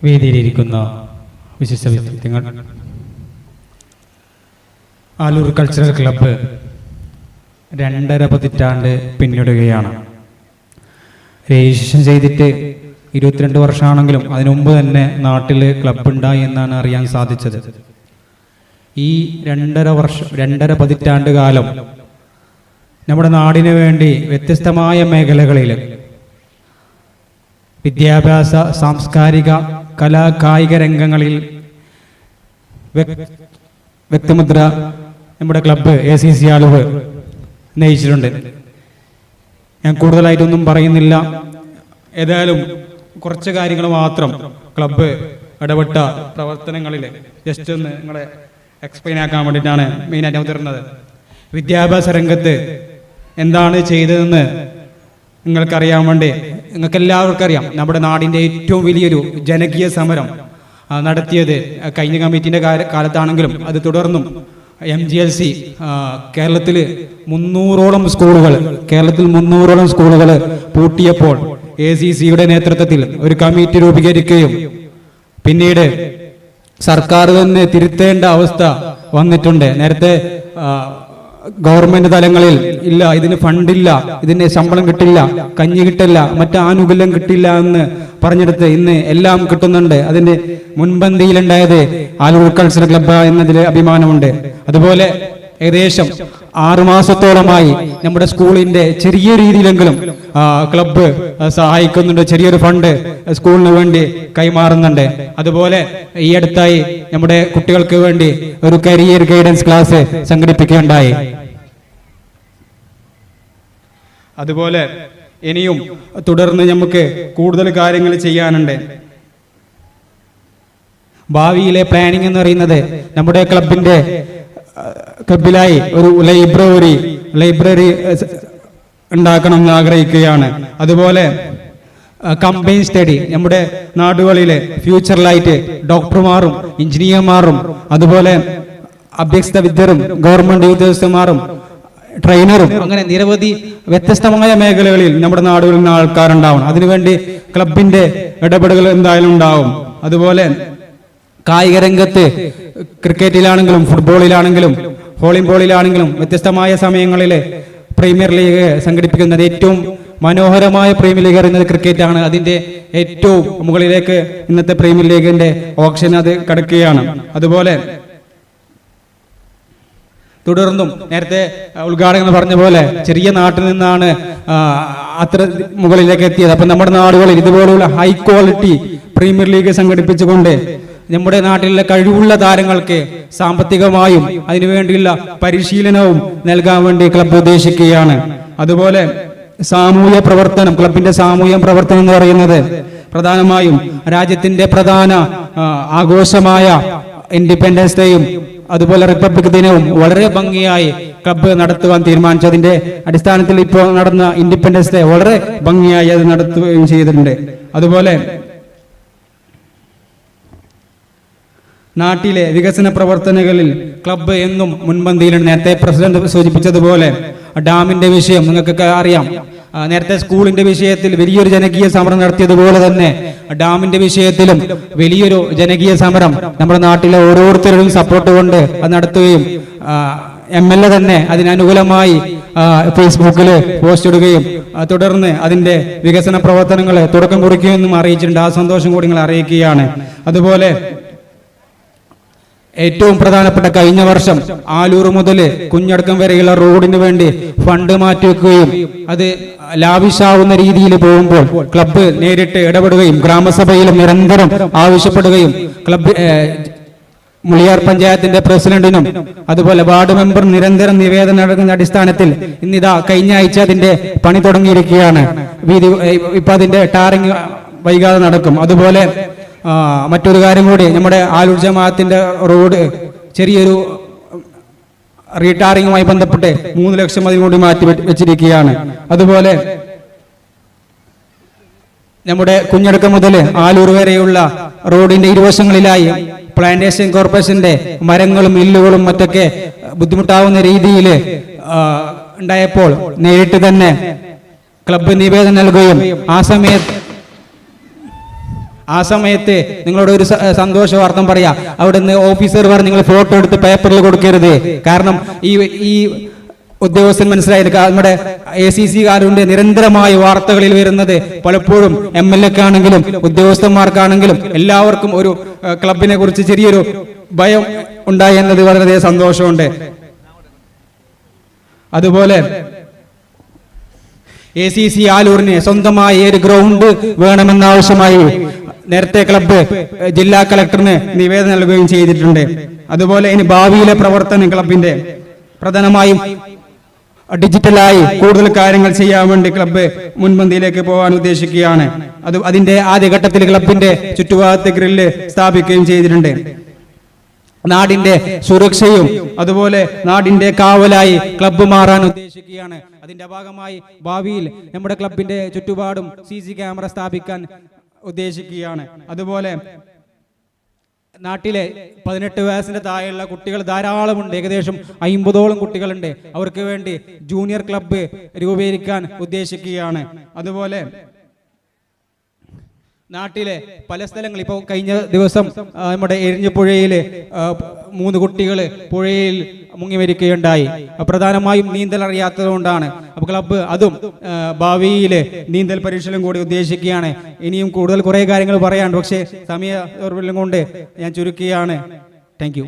വേദിയിലിരിക്കുന്ന വിശിഷ്ട വ്യക്തിത്വങ്ങൾ, Alur cultural club 2.5 പതിറ്റാണ്ട് പിന്നിടുകയാണ്. രജിസ്ട്രേഷൻ ചെയ്തിട്ട് 22 വർഷമാണെങ്കിലും അതിനു മുമ്പ് തന്നെ നാട്ടിൽ ക്ലബ്ബ് ഉണ്ടായി എന്നാണ് അറിയാൻ സാധിച്ചത്. ഈ 2.5 പതിറ്റാണ്ട് കാലം നമ്മുടെ നാടിനു വേണ്ടി വ്യത്യസ്തമായ മേഖലകളിൽ വിദ്യാഭ്യാസ, സാംസ്കാരിക, കലാ, കായിക രംഗങ്ങളിൽ വ്യക്തിമുദ്ര നമ്മുടെ ക്ലബ്ബ് ACC ആലുവ നയിച്ചിട്ടുണ്ട്. ഞാൻ കൂടുതലായിട്ടൊന്നും പറയുന്നില്ല. ഏതായാലും കുറച്ച് കാര്യങ്ങൾ മാത്രം ക്ലബ്ബ് ഇടപെട്ട പ്രവർത്തനങ്ങളിൽ ജസ്റ്റ് ഒന്ന് നിങ്ങളെ എക്സ്പ്ലെയിൻ ആക്കാൻ വേണ്ടിയിട്ടാണ് മെയിനായിട്ട് അവതരുന്നത്. വിദ്യാഭ്യാസ രംഗത്ത് എന്താണ് ചെയ്തതെന്ന് നിങ്ങൾക്കറിയാൻ വേണ്ടി, നിങ്ങൾക്കെല്ലാവർക്കും അറിയാം. നമ്മുടെ നാടിൻ്റെ ഏറ്റവും വലിയൊരു ജനകീയ സമരം നടത്തിയത് കഴിഞ്ഞ കമ്മിറ്റീൻ്റെ കാലത്താണെങ്കിലും അത് തുടർന്നും MGLC കേരളത്തിൽ 300ഓളം സ്കൂളുകൾ പൂട്ടിയപ്പോൾ ACCയുടെ നേതൃത്വത്തിൽ ഒരു കമ്മിറ്റി രൂപീകരിക്കുകയും പിന്നീട് സർക്കാർ തന്നെ തിരുത്തേണ്ട അവസ്ഥ വന്നിട്ടുണ്ട്. നേരത്തെ ഗവൺമെന്റ് തലങ്ങളിൽ ഇല്ല, ഇതിന് ഫണ്ടില്ല, ഇതിന് ശമ്പളം കിട്ടില്ല, കഞ്ഞി കിട്ടില്ല, മറ്റു ആനുകൂല്യം കിട്ടില്ല എന്ന് പറഞ്ഞെടുത്ത് ഇന്ന് എല്ലാം കിട്ടുന്നുണ്ട്. അതിന്റെ മുൻപന്തിയിലുണ്ടായത് ആലൂർ കൾച്ചറൽ ക്ലബ്ബ് എന്നതിൽ അഭിമാനമുണ്ട്. അതുപോലെ ഏകദേശം 6 മാസത്തോളമായി നമ്മുടെ സ്കൂളിന്റെ ചെറിയ രീതിയിലെങ്കിലും ക്ലബ്ബ് സഹായിക്കുന്നുണ്ട്. ചെറിയൊരു ഫണ്ട് സ്കൂളിന് വേണ്ടി കൈമാറുന്നുണ്ട്. അതുപോലെ ഈ അടുത്തായി നമ്മുടെ കുട്ടികൾക്ക് വേണ്ടി ഒരു കരിയർ ഗൈഡൻസ് ക്ലാസ് സംഘടിപ്പിക്കുകയുണ്ടായി. അതുപോലെ ഇനിയും തുടർന്ന് നമുക്ക് കൂടുതൽ കാര്യങ്ങൾ ചെയ്യാനുണ്ട്. ഭാവിയിലെ പ്ലാനിംഗ് എന്ന് പറയുന്നത് നമ്മുടെ ക്ലബിലായി ഒരു ലൈബ്രറി ഉണ്ടാക്കണം എന്ന് ആഗ്രഹിക്കുകയാണ്. അതുപോലെ കമ്പൈൻ സ്റ്റഡി, നമ്മുടെ നാടുകളിലെ ഫ്യൂച്ചറിലായിട്ട് ഡോക്ടർമാരും എഞ്ചിനീയർമാരും അതുപോലെ അഭ്യസ്ത വിദ്യരും ഗവൺമെന്റ് ഉദ്യോഗസ്ഥന്മാരും ട്രെയിനറും അങ്ങനെ നിരവധി വ്യത്യസ്തമായ മേഖലകളിൽ നമ്മുടെ നാടുകളിൽ നിന്ന് ആൾക്കാരുണ്ടാവണം. അതിനുവേണ്ടി ക്ലബിന്റെ ഇടപെടലുകൾ എന്തായാലും ഉണ്ടാവും. അതുപോലെ കായിക രംഗത്ത് ക്രിക്കറ്റിലാണെങ്കിലും ഫുട്ബോളിലാണെങ്കിലും വോളിബോളിലാണെങ്കിലും വ്യത്യസ്തമായ സമയങ്ങളിൽ പ്രീമിയർ ലീഗ് സംഘടിപ്പിക്കുന്നത് ഏറ്റവും മനോഹരമായ പ്രീമിയർ ലീഗ് അറിയുന്നത് ക്രിക്കറ്റാണ്. അതിന്റെ ഏറ്റവും മുകളിലേക്ക് ഇന്നത്തെ പ്രീമിയർ ലീഗിന്റെ ഓപ്ഷൻ അത് കടക്കുകയാണ്. അതുപോലെ തുടർന്നും നേരത്തെ ഉദ്ഘാടകൻ പറഞ്ഞ പോലെ ചെറിയ നാട്ടിൽ നിന്നാണ് അത്ര മുകളിലേക്ക് എത്തിയത്. അപ്പൊ നമ്മുടെ നാടുകളിൽ ഇതുപോലുള്ള ഹൈ ക്വാളിറ്റി പ്രീമിയർ ലീഗ് സംഘടിപ്പിച്ചുകൊണ്ട് നമ്മുടെ നാട്ടിലെ കഴിവുള്ള താരങ്ങൾക്ക് സാമ്പത്തികമായും അതിനുവേണ്ടിയുള്ള പരിശീലനവും നൽകാൻ വേണ്ടി ക്ലബ്ബ് ഉദ്ദേശിക്കുകയാണ്. അതുപോലെ സാമൂഹ്യ പ്രവർത്തനം, ക്ലബിന്റെ സാമൂഹ്യ പ്രവർത്തനം എന്ന് പറയുന്നത് പ്രധാനമായും രാജ്യത്തിന്റെ പ്രധാന ആഘോഷമായ ഇൻഡിപെൻഡൻസ് ഡേയും അതുപോലെ റിപ്പബ്ലിക് ദിനവും വളരെ ഭംഗിയായി ക്ലബ്ബ് നടത്തുവാൻ തീരുമാനിച്ചു. അതിന്റെ അടിസ്ഥാനത്തിൽ ഇപ്പോൾ നടന്ന ഇൻഡിപെൻഡൻസ് ഡേ വളരെ ഭംഗിയായി അത് നടത്തുകയും ചെയ്തിട്ടുണ്ട്. അതുപോലെ നാട്ടിലെ വികസന പ്രവർത്തനങ്ങളിൽ ക്ലബ്ബ് എന്നും മുൻപന്തിയിലുണ്ട്. നേരത്തെ പ്രസിഡന്റ് സൂചിപ്പിച്ചതുപോലെ ഡാമിന്റെ വിഷയം നിങ്ങൾക്കൊക്കെ അറിയാം. നേരത്തെ സ്കൂളിന്റെ വിഷയത്തിൽ വലിയൊരു ജനകീയ സമരം നടത്തിയതുപോലെ തന്നെ ഡാമിന്റെ വിഷയത്തിലും വലിയൊരു ജനകീയ സമരം നമ്മുടെ നാട്ടിലെ ഓരോരുത്തരുടെയും സപ്പോർട്ട് കൊണ്ട് അത് നടത്തുകയും MLA തന്നെ അതിനനുകൂലമായി ഫേസ്ബുക്കിൽ പോസ്റ്റ് ഇടുകയും തുടർന്ന് അതിന്റെ വികസന പ്രവർത്തനങ്ങൾ തുടക്കം കുറിക്കുകയെന്നും അറിയിച്ചിട്ടുണ്ട്. ആ സന്തോഷം കൂടി നിങ്ങൾ അറിയിക്കുകയാണ്. അതുപോലെ ഏറ്റവും പ്രധാനപ്പെട്ട കഴിഞ്ഞ വർഷം ആലൂർ മുതൽ കുഞ്ഞടക്കം വരെയുള്ള റോഡിന് വേണ്ടി ഫണ്ട് മാറ്റിവെക്കുകയും അത് ലാവിഷാവുന്ന രീതിയിൽ പോകുമ്പോൾ ക്ലബ്ബ് നേരിട്ട് ഇടപെടുകയും ഗ്രാമസഭയിലും നിരന്തരം ആവശ്യപ്പെടുകയും ക്ലബ്ബ് മുളിയാർ പഞ്ചായത്തിന്റെ പ്രസിഡന്റിനും അതുപോലെ വാർഡ് മെമ്പറും നിരന്തരം നിവേദനം നൽകുന്ന അടിസ്ഥാനത്തിൽ ഇന്നിതാ കഴിഞ്ഞ ആഴ്ച അതിന്റെ പണി തുടങ്ങിയിരിക്കുകയാണ്. ഇപ്പൊ അതിന്റെ ടാറിങ് വൈകാതെ നടക്കും. അതുപോലെ മറ്റൊരു കാര്യം കൂടി, നമ്മുടെ ആലൂർ ജമാഅത്തിന്റെ റോഡ് ചെറിയൊരു റീടാറിങ്ങുമായി ബന്ധപ്പെട്ട് 3 ലക്ഷം അതിനുകൂടി മാറ്റി വെച്ചിരിക്കുകയാണ്. അതുപോലെ നമ്മുടെ കുഞ്ഞടക്കം മുതൽ ആലൂർ വരെയുള്ള റോഡിന്റെ ഇരുവശങ്ങളിലായി പ്ലാന്റേഷൻ കോർപ്പറേഷന്റെ മരങ്ങളും ഇല്ലുകളും മറ്റൊക്കെ ബുദ്ധിമുട്ടാവുന്ന രീതിയിൽ ഉണ്ടായപ്പോൾ നേരിട്ട് തന്നെ ക്ലബ്ബ് നിവേദനം നൽകുകയും ആ സമയത്ത് ആ സമയത്ത് നിങ്ങളോട് ഒരു സന്തോഷ വാർത്ത പറയാം. അവിടുന്ന് ഓഫീസർ പറഞ്ഞ് നിങ്ങൾ ഫോട്ടോ എടുത്ത് പേപ്പറിൽ കൊടുക്കരുത്. കാരണം ഈ ഉദ്യോഗസ്ഥൻ മനസ്സിലായത് നമ്മുടെ ACC കാരുടെ നിരന്തരമായ വാർത്തകളിൽ വരുന്നത് പലപ്പോഴും MLA-ക്കാണെങ്കിലും ഉദ്യോഗസ്ഥന്മാർക്കാണെങ്കിലും എല്ലാവർക്കും ഒരു ക്ലബിനെ കുറിച്ച് ചെറിയൊരു ഭയം ഉണ്ടായി എന്നത് വളരെ സന്തോഷമുണ്ട്. അതുപോലെ ACC ആലൂരിന് സ്വന്തമായി ഒരു ഗ്രൗണ്ട് വേണമെന്നാവശ്യമായി നേരത്തെ ക്ലബ്ബ് ജില്ലാ കളക്ടറിന് നിവേദനം നൽകുകയും ചെയ്തിട്ടുണ്ട്. അതുപോലെ ഇനി ഭാവിയിലെ പ്രവർത്തനം ക്ലബിന്റെ പ്രധാനമായും ഡിജിറ്റലായി കൂടുതൽ കാര്യങ്ങൾ ചെയ്യാൻ വേണ്ടി ക്ലബ്ബ് മുൻപന്തിയിലേക്ക് പോകാൻ ഉദ്ദേശിക്കുകയാണ്. അതിന്റെ ആദ്യഘട്ടത്തിൽ ക്ലബിന്റെ ചുറ്റുഭാഗത്ത് ഗ്രില്ല് സ്ഥാപിക്കുകയും ചെയ്തിട്ടുണ്ട്. നാടിന്റെ സുരക്ഷയും അതുപോലെ നാടിന്റെ കാവലായി ക്ലബ്ബ് മാറാൻ ഉദ്ദേശിക്കുകയാണ്. അതിന്റെ ഭാഗമായി ഭാവിയിൽ നമ്മുടെ ക്ലബിന്റെ ചുറ്റുപാടും CC ക്യാമറ സ്ഥാപിക്കാൻ ഉദ്ദേശിക്കുകയാണ്. അതുപോലെ നാട്ടിലെ 18 വയസ്സിന്റെ താഴെയുള്ള കുട്ടികൾ ധാരാളമുണ്ട്. ഏകദേശം 50ഓളം കുട്ടികളുണ്ട്. അവർക്ക് വേണ്ടി ജൂനിയർ ക്ലബ്ബ് രൂപീകരിക്കാൻ ഉദ്ദേശിക്കുകയാണ്. അതുപോലെ നാട്ടിലെ പല സ്ഥലങ്ങളിൽ ഇപ്പോൾ കഴിഞ്ഞ ദിവസം നമ്മുടെ എരിഞ്ഞിപ്പുഴയില് 3 കുട്ടികൾ പുഴയിൽ മുങ്ങി മരിക്കുകയുണ്ടായി. പ്രധാനമായും നീന്തൽ അറിയാത്തത് കൊണ്ടാണ്. അപ്പോൾ ക്ലബ്ബ് അതും ഭാവിയിൽ നീന്തൽ പരിശീലനം കൂടി ഉദ്ദേശിക്കുകയാണ്. ഇനിയും കൂടുതൽ കുറേ കാര്യങ്ങൾ പറയാനുണ്ട്, പക്ഷേ സമയ ദൗർബല്യം കൊണ്ട് ഞാൻ ചുരുക്കുകയാണ്. Thank you.